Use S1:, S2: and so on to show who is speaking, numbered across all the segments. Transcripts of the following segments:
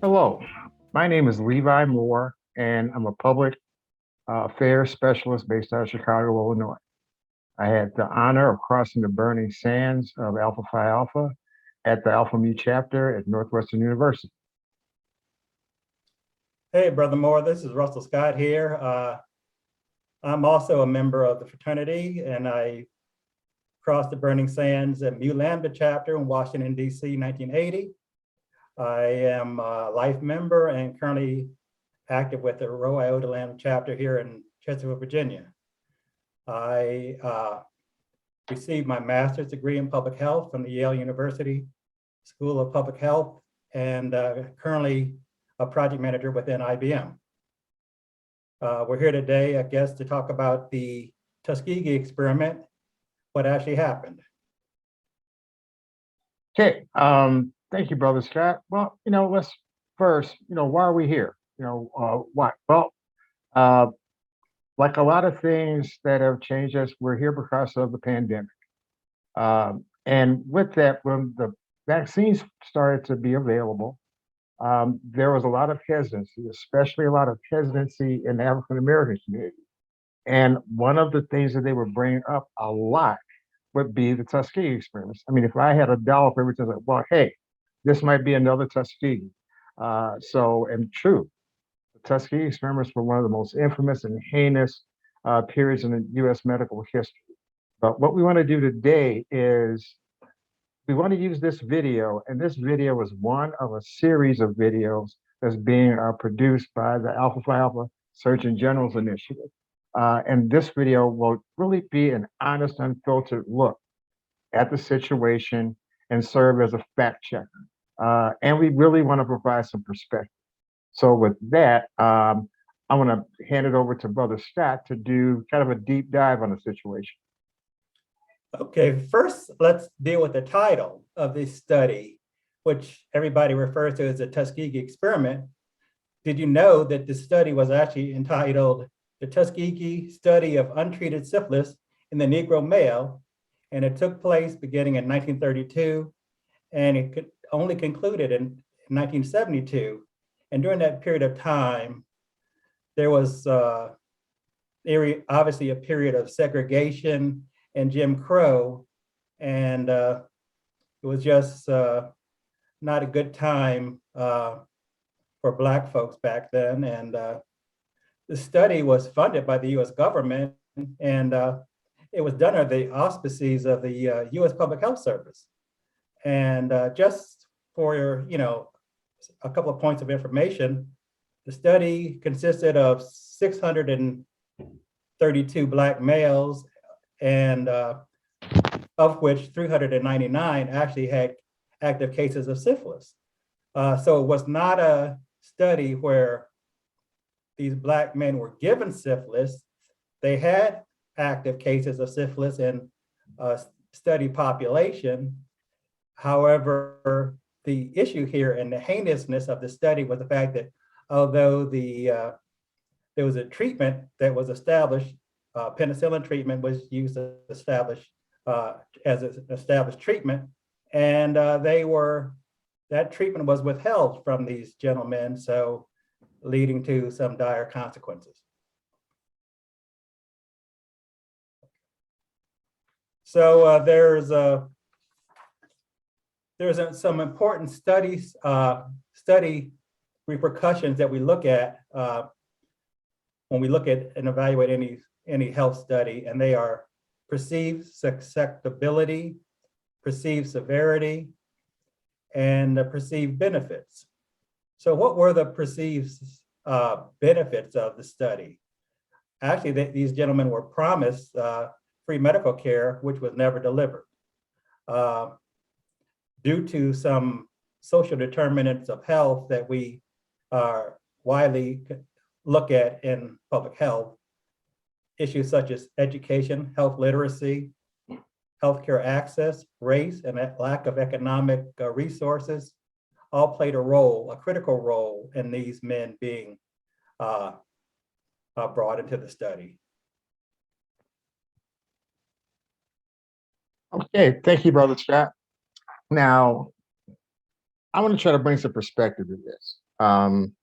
S1: Hello, my name is Levi Moore, and I'm a public affairs specialist based out of Chicago, Illinois. I had the honor of crossing the burning sands of Alpha Phi Alpha at the Alpha Mu chapter at Northwestern University.
S2: Hey, Brother Moore, this is Russell Scott here. I'm also a member of the fraternity, and I crossed the burning sands at Mu Lambda chapter in Washington, D.C., 1980. I am a life member and currently active with the Rho Iota Lambda chapter here in Chesterfield, Virginia. I received my master's degree in public health from the Yale University School of Public Health, and currently a project manager within IBM. We're here today, I guess, to talk about the Tuskegee experiment, what actually happened.
S1: Okay, thank you, Brother Scott. Well, let's first, why are we here? Why? Well, uh, like a lot of things that have changed us, we're here because of the pandemic. And with that, when the vaccines started to be available, there was a lot of hesitancy, especially a lot of hesitancy in the African American community. And one of the things that they were bringing up a lot would be the Tuskegee experiments. I mean, if I had a dollar for every time, like, well, hey, this might be another Tuskegee. And true, the Tuskegee experiments were one of the most infamous and heinous periods in the U.S. medical history. But what we want to do today is we want to use this video, and this video is one of a series of videos that's being produced by the Alpha Phi Alpha Surgeon General's Initiative. And this video will really be an honest, unfiltered look at the situation and serve as a fact checker. And we really want to provide some perspective. So with that, I want to hand it over to Brother Scott to do kind of a deep dive on the situation.
S2: Okay, first, let's deal with the title of this study, which everybody refers to as the Tuskegee experiment. Did you know that the study was actually entitled The Tuskegee Study of Untreated Syphilis in the Negro Male, and it took place beginning in 1932, and it only concluded in 1972. And during that period of time, there was obviously a period of segregation and Jim Crow, and it was just not a good time for Black folks back then. And the study was funded by the U.S. government, and it was done under the auspices of the U.S. Public Health Service. And just for a couple of points of information, the study consisted of 632 Black males, and of which 399 actually had active cases of syphilis. So it was not a study where these Black men were given syphilis. They had active cases of syphilis in a study population. However, the issue here and the heinousness of the study was the fact that although there was a treatment that was established, penicillin treatment was used to establish as an established treatment, and that treatment was withheld from these gentlemen, so leading to some dire consequences. So there's some important study repercussions that we look at when we look at and evaluate any health study, and they are perceived susceptibility, perceived severity, and the perceived benefits. So what were the perceived benefits of the study? Actually, these gentlemen were promised free medical care, which was never delivered. Due to some social determinants of health that we widely look at in public health, issues such as education, health literacy, healthcare access, race, and lack of economic resources all played a critical role in these men being brought into the study.
S1: Okay, thank you, Brother Scott. Now, I want to try to bring some perspective to this. Um,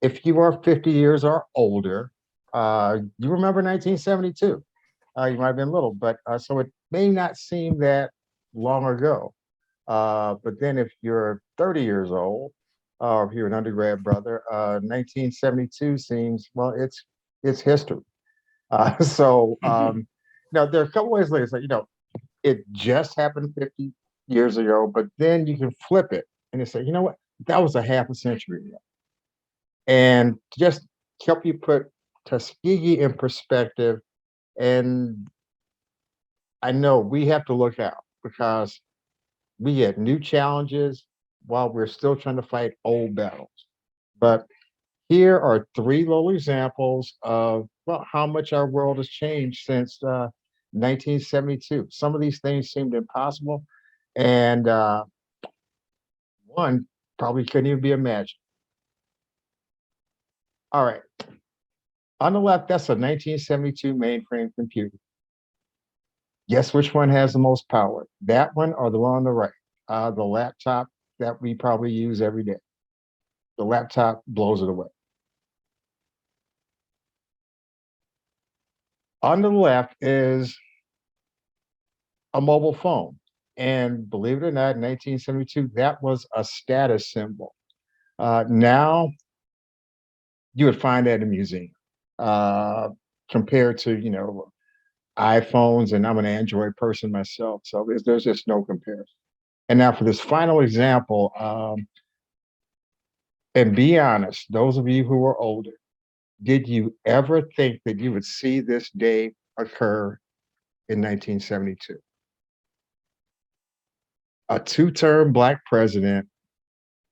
S1: if you are 50 years or older, you remember 1972. You might have been little, but so it may not seem that long ago. But then if you're 30 years old, or if you're an undergrad brother, 1972 seems, well, it's history. So now there are a couple ways later, so, it just happened 50 years ago, but then you can flip it and you say, you know what, that was a half a century ago. And just help you put Tuskegee in perspective. And I know we have to look out because we get new challenges while we're still trying to fight old battles. But here are three little examples of, well, how much our world has changed since 1972. Some of these things seemed impossible, and one probably couldn't even be imagined. All right, on the left, that's a 1972 mainframe computer. Guess which one has the most power? That one or the one on the right? The laptop that we probably use every day. The laptop blows it away. On the left is a mobile phone. And believe it or not, in 1972, that was a status symbol. Now you would find that in a museum uh, compared to, iPhones, and I'm an Android person myself. So there's just no comparison. And now for this final example, and be honest, those of you who are older, did you ever think that you would see this day occur in 1972? A two-term Black president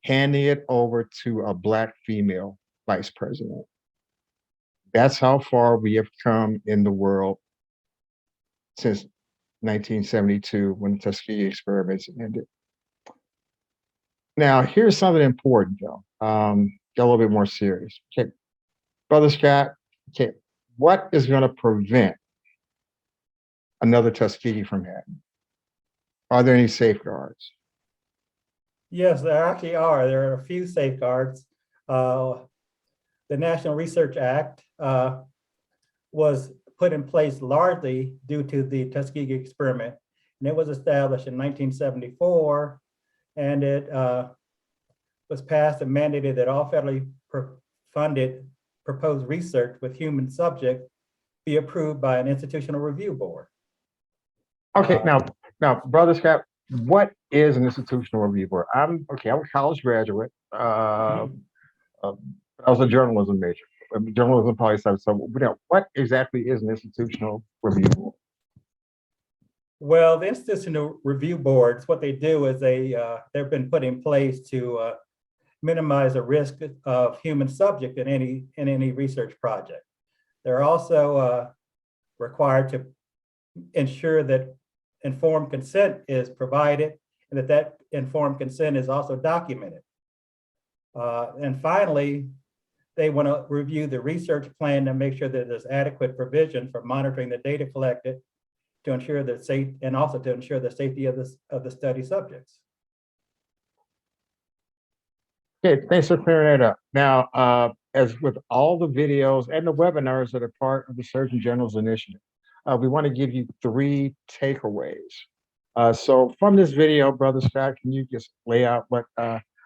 S1: handing it over to a Black female vice president. That's how far we have come in the world since 1972 when the Tuskegee experiments ended. Now, here's something important, though. Get a little bit more serious. Okay, Brother Scott, okay, what is going to prevent another Tuskegee from happening? Are there any safeguards?
S2: Yes, there actually are. There are a few safeguards. The National Research Act was put in place largely due to the Tuskegee experiment, and it was established in 1974, and it was passed and mandated that all federally funded proposed research with human subjects be approved by an institutional review board.
S1: Okay, now, Brother Scott, what is an institutional review board? I'm a college graduate. Uh, I was a journalism major, journalism poli sci. So, what exactly is an institutional review board?
S2: Well, the institutional review boards, what they do is they've been put in place to minimize the risk of human subject in any research project. They're also required to ensure that informed consent is provided and that informed consent is also documented. And finally, they want to review the research plan to make sure that there's adequate provision for monitoring the data collected to ensure that and also to ensure the safety of the study subjects.
S1: Okay, thanks for clearing that up. Now, as with all the videos and the webinars that are part of the Surgeon General's initiative, we want to give you three takeaways. So from this video, Brother Scott, can you just lay out what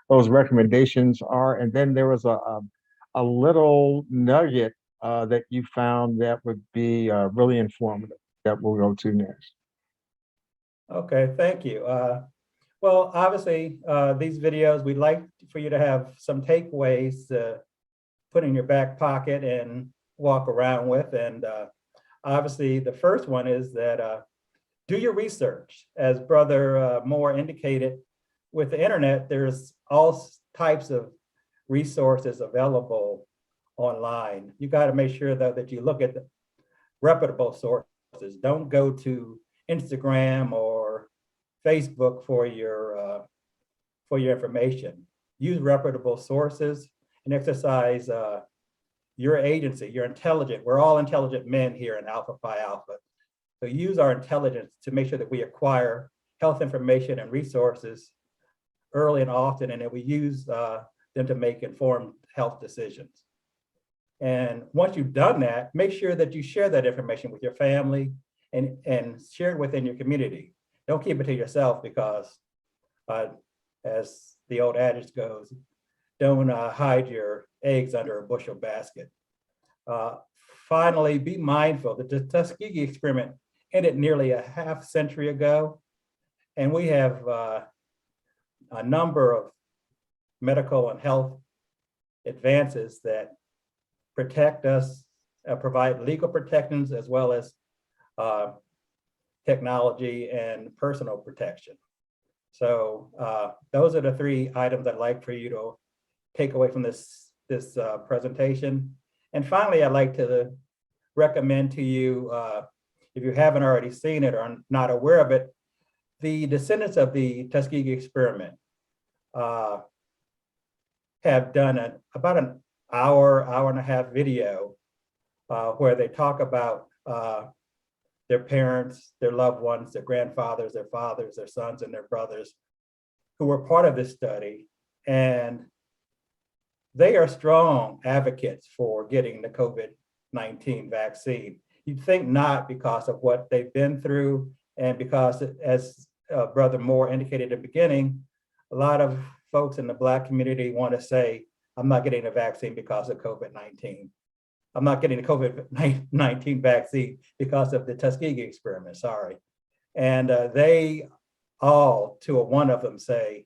S1: those recommendations are? And then there was a little nugget that you found that would be really informative that we'll go to next.
S2: Okay, thank you. Well, obviously, these videos, we'd like for you to have some takeaways to put in your back pocket and walk around with. And obviously, the first one is that do your research. As Brother Moore indicated, with the internet, there's all types of resources available online. You got to make sure that you look at the reputable sources. Don't go to Instagram or Facebook for your information. Use reputable sources and exercise your agency. You're intelligent. We're all intelligent men here in Alpha Phi Alpha. So use our intelligence to make sure that we acquire health information and resources early and often, and that we use the them to make informed health decisions. And once you've done that, make sure that you share that information with your family and share it within your community. Don't keep it to yourself because, as the old adage goes, don't hide your eggs under a bushel basket. Finally, be mindful that the Tuskegee experiment ended nearly a half century ago, and we have a number of medical and health advances that protect us, provide legal protections as well as technology and personal protection. So those are the three items I'd like for you to take away from this presentation. And finally, I'd like to recommend to you, if you haven't already seen it or are not aware of it, the descendants of the Tuskegee experiment have done about an hour and a half video where they talk about their parents, their loved ones, their grandfathers, their fathers, their sons, and their brothers who were part of this study. And they are strong advocates for getting the COVID-19 vaccine. You'd think not because of what they've been through and because, as Brother Moore indicated at the beginning, a lot of folks in the Black community want to say, I'm not getting a vaccine because of COVID-19. I'm not getting the COVID-19 vaccine because of the Tuskegee experiment, sorry. And they all, to a one of them, say,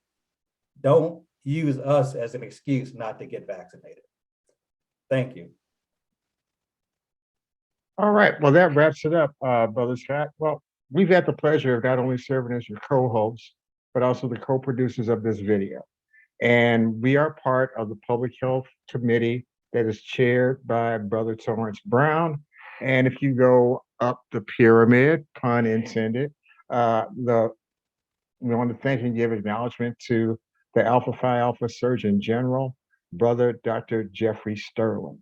S2: don't use us as an excuse not to get vaccinated. Thank you.
S1: All right. Well, that wraps it up, Brother Scott. Well, we've had the pleasure of not only serving as your co-hosts, but also the co-producers of this video. And we are part of the Public Health Committee that is chaired by Brother Torrance Brown. And if you go up the pyramid, pun intended, we want to thank and give acknowledgement to the Alpha Phi Alpha Surgeon General, Brother Dr. Jeffrey Sterling.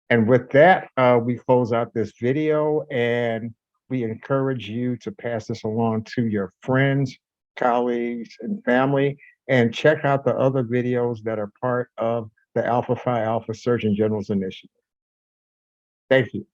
S1: And with that, we close out this video, and we encourage you to pass this along to your friends, colleagues, and family, and check out the other videos that are part of the Alpha Phi Alpha Surgeon General's initiative. Thank you.